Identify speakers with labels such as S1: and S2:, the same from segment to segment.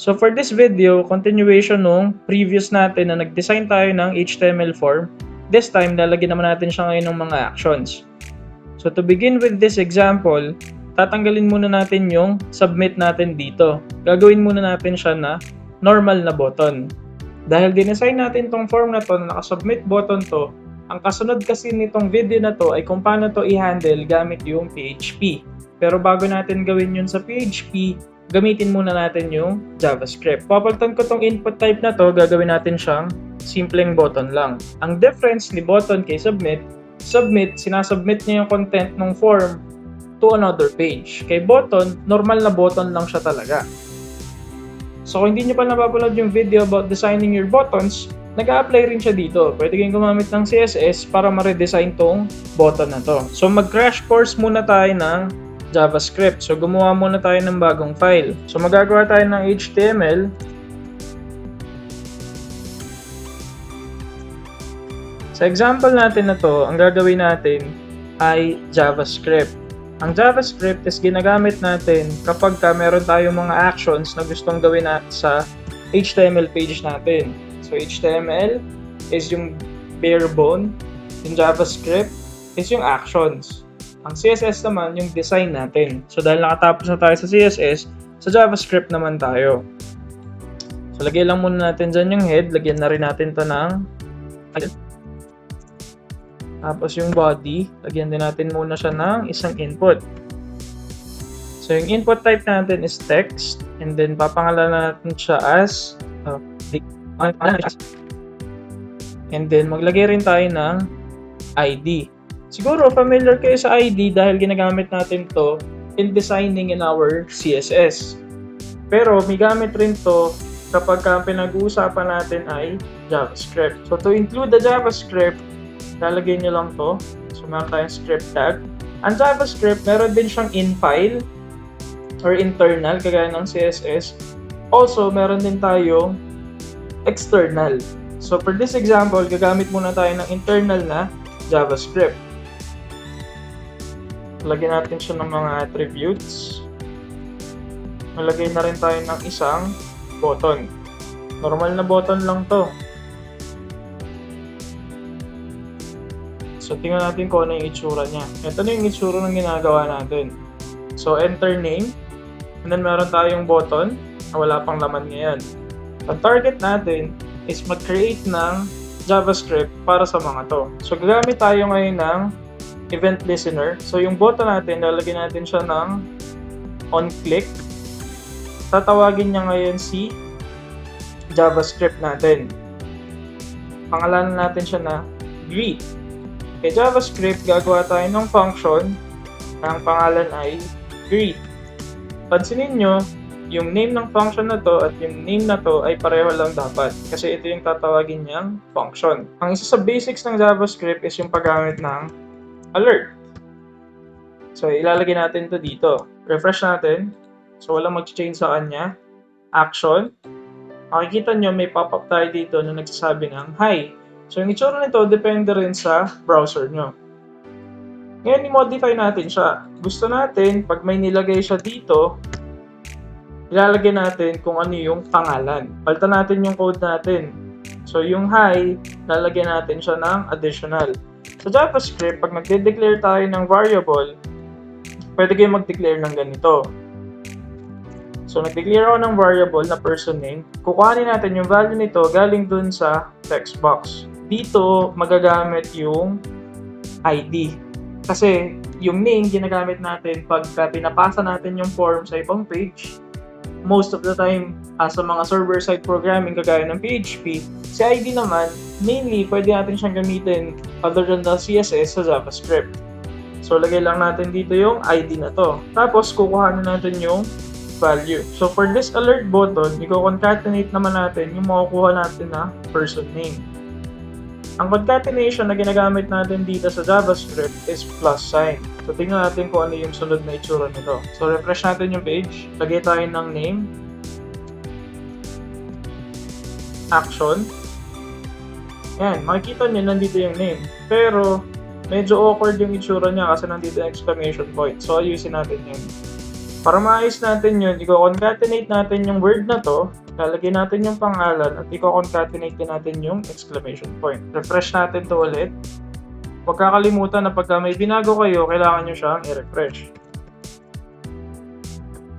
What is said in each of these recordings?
S1: So for this video, continuation nung previous natin na nag-design tayo ng HTML form. This time, lalagyan naman natin siya ngayon ng mga actions. So to begin with this example, tatanggalin muna natin yung submit natin dito. Gagawin muna natin siya na normal na button. Dahil dinesign natin tong form na to na naka-submit button to, ang kasunod kasi nitong video na to ay kung paano to i-handle gamit yung PHP. Pero bago natin gawin yun sa PHP, gamitin muna natin yung JavaScript. Papalitan ko tong input type na to, gagawin natin siyang simpleng button lang. Ang difference ni button kay submit, sinasubmit niya yung content ng form to another page. Kay button, normal na button lang siya talaga. So kung hindi nyo pa napapanood yung video about designing your buttons, nag-a-apply rin siya dito. Pwede kayong gumamit ng CSS para ma-redesign tong button na to. So mag-crash course muna tayo ng JavaScript. So gumawa muna tayo ng bagong file. So magagawa tayo ng HTML. Sa example natin na to, ang gagawin natin ay JavaScript. Ang JavaScript is ginagamit natin kapag meron tayong mga actions na gustong gawin sa HTML page natin. So HTML is yung bare bone, yung JavaScript is yung actions. Ang CSS naman yung design natin. So dahil nakatapos na tayo sa CSS, sa JavaScript naman tayo. So lagay lang muna natin dyan yung head, lagyan na rin natin to ng tapos yung body, lagyan din natin muna siya ng isang input. So yung input type natin is text, and then papangalanan natin siya as and then maglagay rin tayo ng ID. Siguro familiar kayo sa ID dahil ginagamit natin to in designing in our CSS. Pero may gamit rin to kapag pinag-uusapan natin ay JavaScript. So to include the JavaScript, lalagay nyo lang to. So meron tayong script tag. Ang JavaScript, meron din siyang in-file or internal, kagaya ng CSS. Also, meron din tayong external. So for this example, gagamit muna tayo ng internal na JavaScript. Lagyan natin siya ng mga attributes. Malagay na rin tayo ng isang button. Normal na button lang to. So tingnan natin kung ano yung itsura niya. Ito na yung itsura ng ginagawa natin. So enter name. And then meron tayong button na wala pang laman ngayon. Ang target natin is mag-create ng JavaScript para sa mga to. So gagamit tayo ngayon ng event listener. So yung button natin, lalagyan natin siya ng on click. Tatawagin niya ngayon si JavaScript natin. Pangalanan natin siya na greet. Kay JavaScript, gagawa tayo ng function ang pangalan ay greet. Pansinin nyo, yung name ng function na to at yung name na to ay pareho lang dapat kasi ito yung tatawagin niyang function. Ang isa sa basics ng JavaScript is yung paggamit ng alert. So ilalagay natin to dito. Refresh natin. So walang mag-change sa kanya. Action. Makikita nyo may pop-up tayo dito na nagsasabi ng hi. So yung itsura nito depende rin sa browser nyo. Ngayon i-modify natin siya. Gusto natin pag may nilagay siya dito, ilalagay natin kung ano yung pangalan. Palitan natin yung code natin. So yung hi, lalagyan natin siya ng additional. Sa JavaScript, pag nagde-declare tayo ng variable, pwede kayo mag-declare ng ganito. So nag-declare ako ng variable na person name. Kukuhanin natin yung value nito galing dun sa text box. Dito magagamit yung ID. Kasi yung name ginagamit natin pag pinapasa natin yung form sa ibang page. Most of the time, sa mga server-side programming kagaya ng PHP, si ID naman, mainly pwede natin siyang gamitin other than the CSS sa JavaScript. So lagay lang natin dito yung ID na to. Tapos kukuha na natin yung value. So for this alert button, i-concatenate naman natin yung makukuha natin na person name. Ang concatenation na ginagamit natin dito sa JavaScript is plus sign. So tingnan natin kung ano yung sunod na itsura nito. So refresh natin yung page. Lagay tayo ng name. Action. Yan, makikita nyo nandito yung name. Pero medyo awkward yung itsura niya kasi nandito yung exclamation point. So ayusin natin yun. Para maayos natin yun, i-concatenate natin yung word na to, lalagay natin yung pangalan, at i-concatenate din natin yung exclamation point. Refresh natin to ulit. Huwag kakalimutan na pagka may binago kayo, kailangan nyo siyang i-refresh.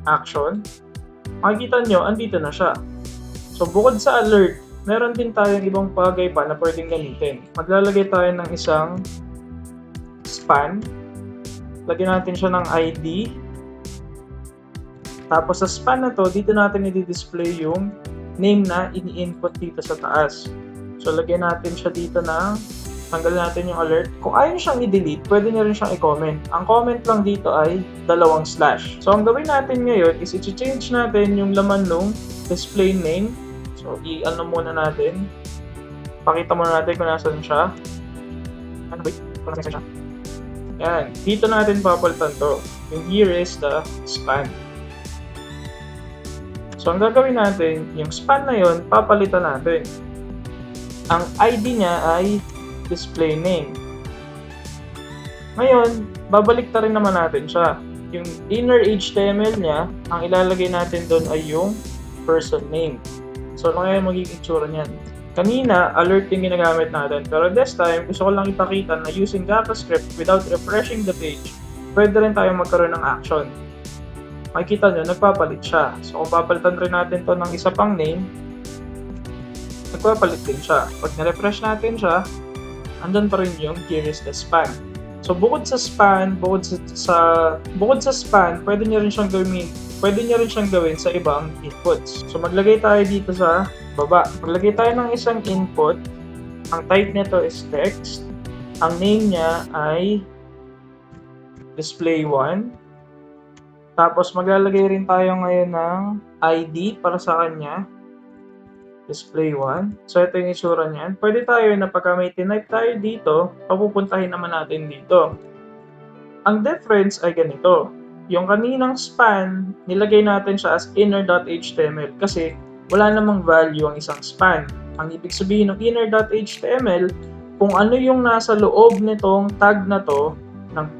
S1: Action. Makikita nyo, andito na siya. So, bukod sa alert, meron din tayong ibang bagay pa na pwedeng gamitin. Maglalagay tayo ng isang span. Lagyan natin siya ng ID. Tapos sa span na to, dito natin i-display yung name na ini-input dito sa taas. So, lagyan natin siya dito ng tanggalin natin yung alert. Kung ayaw siyang i-delete, pwede nyo rin siyang i-comment. Ang comment lang dito ay 2 slash. So, ang gawin natin ngayon is i-change natin yung laman ng display name. So, i-ano muna natin. Pakita muna natin kung nasan siya. Ano ba? Kung nasan siya. Yan. Dito natin papalitan to. Yung here is the span. So, ang gagawin natin, yung span na yun, papalitan natin. Ang ID niya ay display name. Ngayon, babalik rin naman natin siya. Yung inner HTML niya, ang ilalagay natin doon ay yung person name. So, ano kaya magiging itsura niyan? Kanina, alert yung ginagamit natin. Pero this time, gusto ko lang ipakita na using Javascript without refreshing the page, pwede rin tayo magkaroon ng action. Makikita nyo, nagpapalit siya. So, kung papalitan rin natin to ng isa pang name, nagpapalit din siya. Pag na-refresh natin siya, andun pa rin yung here is the span. So, bukod sa span, pwede nyo rin siyang gawin sa ibang inputs. So, maglagay tayo dito sa baba. Maglagay tayo ng isang input. Ang type nito is text. Ang name niya ay display1. Tapos, maglalagay rin tayo ngayon ng ID para sa kanya. Display1. So, ito yung itsura niyan. Pwede tayo na pagka may tinype tayo dito, papupuntahin naman natin dito. Ang difference ay ganito. Yung kaninang span, nilagay natin siya as inner.html kasi wala namang value ang isang span. Ang ibig sabihin ng inner.html, kung ano yung nasa loob nitong tag na to ng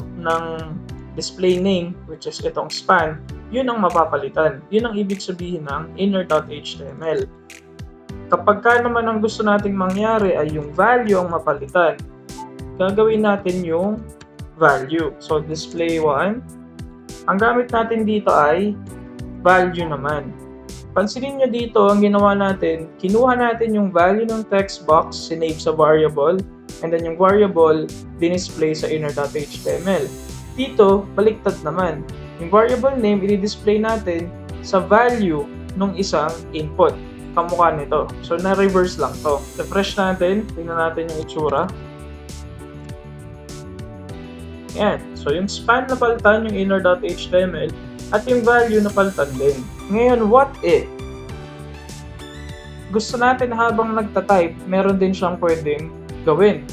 S1: display name, which is itong span, yun ang mapapalitan. Yun ang ibig sabihin ng inner.html. Kapag ka naman ang gusto nating mangyari ay yung value ang mapalitan, gagawin natin yung value. So, display1. Ang gamit natin dito ay value naman. Pansinin nyo dito, ang ginawa natin, kinuha natin yung value ng text box, sinave sa variable, and then yung variable, dinisplay sa inner.html. Dito, baliktad naman. Yung variable name, i-display natin sa value ng isang input. Kamukha nito. So, na-reverse lang to. Refresh natin. Tingnan natin yung itsura. Yan. So, yung span na palitan, yung inner.html, at yung value na palitan din. Ngayon, what if? Gusto natin habang nagtatype, meron din siyang pwedeng gawin.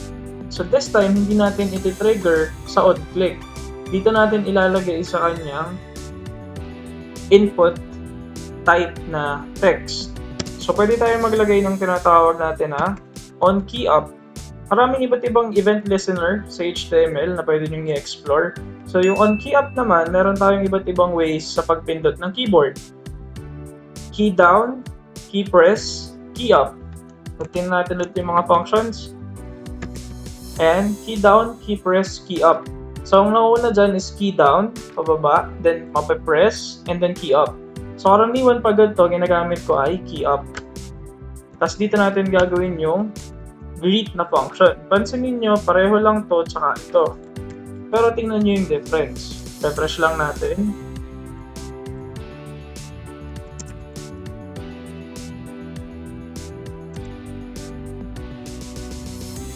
S1: So, this time, hindi natin iti-trigger sa odd click. Dito natin ilalagay sa kanyang input type na text. So, pwede tayo maglagay ng tinatawag natin na onKeyUp. Maraming iba't ibang event listener sa HTML na pwede nyo i-explore. So, yung onKeyUp naman, meron tayong iba't ibang ways sa pagpindot ng keyboard. Key down, key press, key up. Tingnan natin ulit yung mga functions. And key down, key press, key up. So, ang nauna dyan is key down, pababa, then mape-press, and then key up. So, karaniwan pag ganito, ginagamit ko ay key up. Tapos dito natin gagawin yung greet na function. Pansinin nyo, pareho lang to, tsaka ito. Pero tingnan nyo yung difference. Refresh lang natin.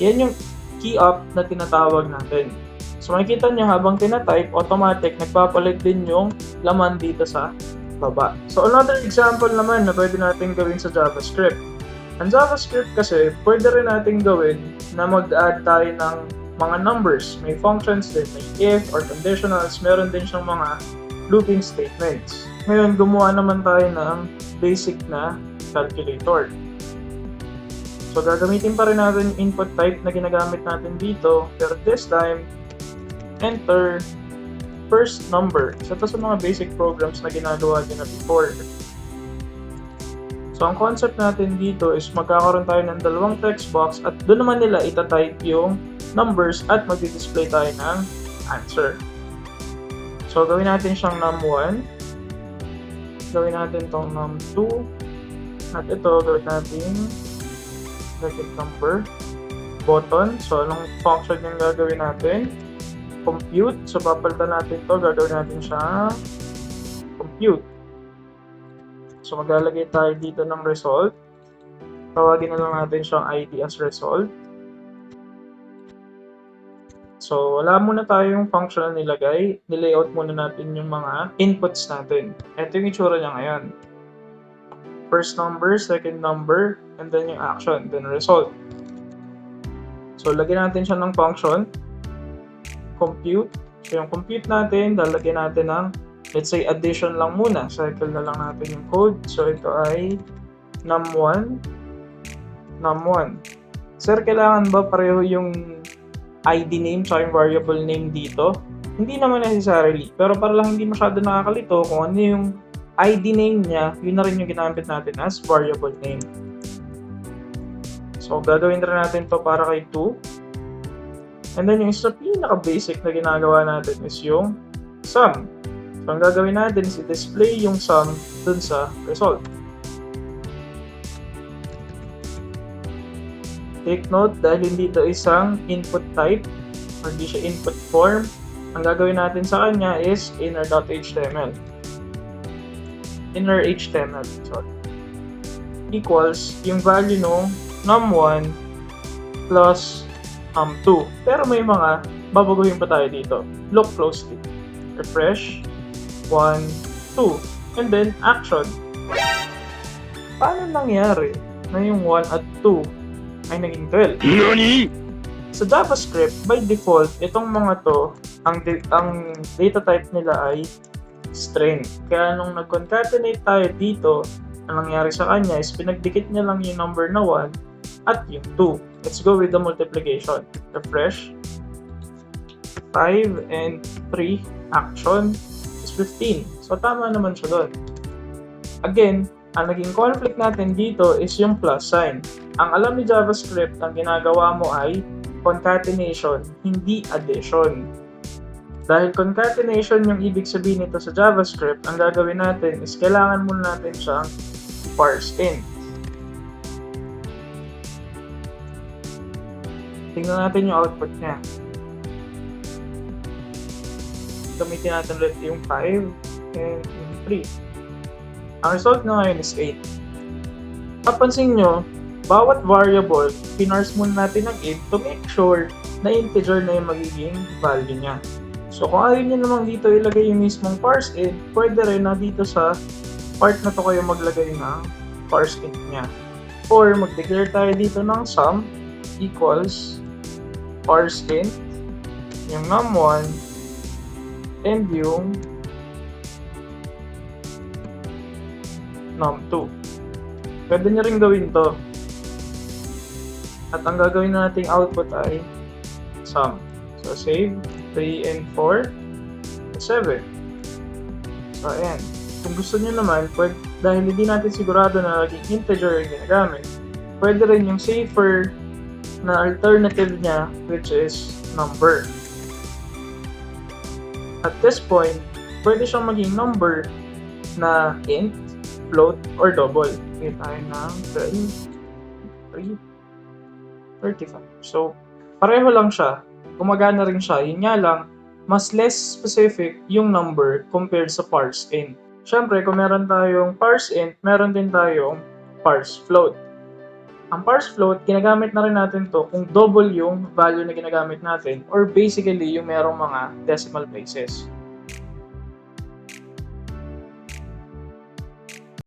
S1: Yan yung key up na tinatawag natin. So, makikita nyo habang tinatype, automatic, nagpapalit din yung laman dito sa baba. So, another example naman na pwede natin gawin sa JavaScript. Ang JavaScript kasi, pwede rin natin gawin na mag-add tayo ng mga numbers. May functions din, may if or conditionals, meron din siyang mga looping statements. Ngayon, gumawa naman tayo ng basic na calculator. So, gagamitin pa rin natin yung input type na ginagamit natin dito, pero this time, enter first number. Isa to sa mga basic programs na ginagawa din na before. So, ang concept natin dito is magkakaroon tayo ng dalawang text box at doon naman nila itatype yung numbers at mag-display tayo ng answer. So, gawin natin siyang num1. Gawin natin tong num2. At ito, gawin natin second number. Button. So, anong function yung gagawin natin? Compute. So, papalitan natin to. Gagawin natin siya compute. So, maglalagay tayo dito ng result. Tawagin na lang natin siyang ID as result. So, wala muna tayong function na nilagay. Nilayout muna natin yung mga inputs natin. Ito yung itsura niya ngayon. First number, second number, and then yung action, then result. So, lagyan natin siya ng function. Compute. So, yung compute natin, lalagyan natin ng let's say addition lang muna. Cycle na lang natin yung code. So, ito ay num1, num1. Sir, kailangan ba pareho yung ID name sa yung variable name dito? Hindi naman necessarily. Pero para lang hindi masyado nakakalito kung ano yung ID name niya, yun na rin yung ginamit natin as variable name. So, gagawin rin natin to para kay 2. And then, yung isa pinaka-basic na ginagawa natin is yung sum. So, ang gagawin natin is i-display yung sum dun sa result. Take note, dahil hindi ito isang input type, or hindi siya input form, ang gagawin natin sa kanya is inner.html. Inner HTML, sorry. Equals yung value ng num1 plus num2. Pero may mga babaguhin pa tayo dito. Look closely. Refresh. 1, 2, and then action. Paano nangyari na yung 1 at 2 ay naging 12? NANI? Sa JavaScript, by default, itong mga to, ang data type nila ay string. Kaya nung nag-concatenate tayo dito, ang nangyari sa kanya is pinagdikit niya lang yung number na 1 at yung 2. Let's go with the multiplication. Refresh. 5 and 3, action. 15. So, tama naman siya doon. Again, ang naging conflict natin dito is yung plus sign. Ang alam ni JavaScript, ang ginagawa mo ay concatenation, hindi addition. Dahil concatenation yung ibig sabihin nito sa JavaScript, ang gagawin natin is kailangan muna natin siyang parse in. Tingnan natin yung output niya. Gamitin natin ulit yung 5 and yung 3. Ang result na ngayon is 8. Papansin nyo, bawat variable, pinarse muna natin ng int to make sure na integer na yung magiging value niya. So kung ayaw nyo namang dito ilagay yung mismong parse int, pwede rin na dito sa part na to kayo maglagay ng parse int niya. Or mag-declare tayo dito ng sum equals parse int, yung num1, and yung num2. Pwede nyo rin gawin to. At ang gagawin nating output ay sum. So, save 3 and 4, 7. So, ayan. Kung gusto nyo naman, dahil hindi natin sigurado na naging integer yung ginagamit, pwede rin yung safer na alternative niya, which is number. At this point, pwede siyang maging number na int, float, or double. Okay, tayo ng 12, 3, 35. So, pareho lang siya. Gumagana rin siya. Yun nga lang, mas less specific yung number compared sa parse int. Siyempre, kung meron tayong parse int, meron din tayong parse float. Ang parse float, ginagamit na rin natin to kung double yung value na ginagamit natin or basically yung merong mga decimal places.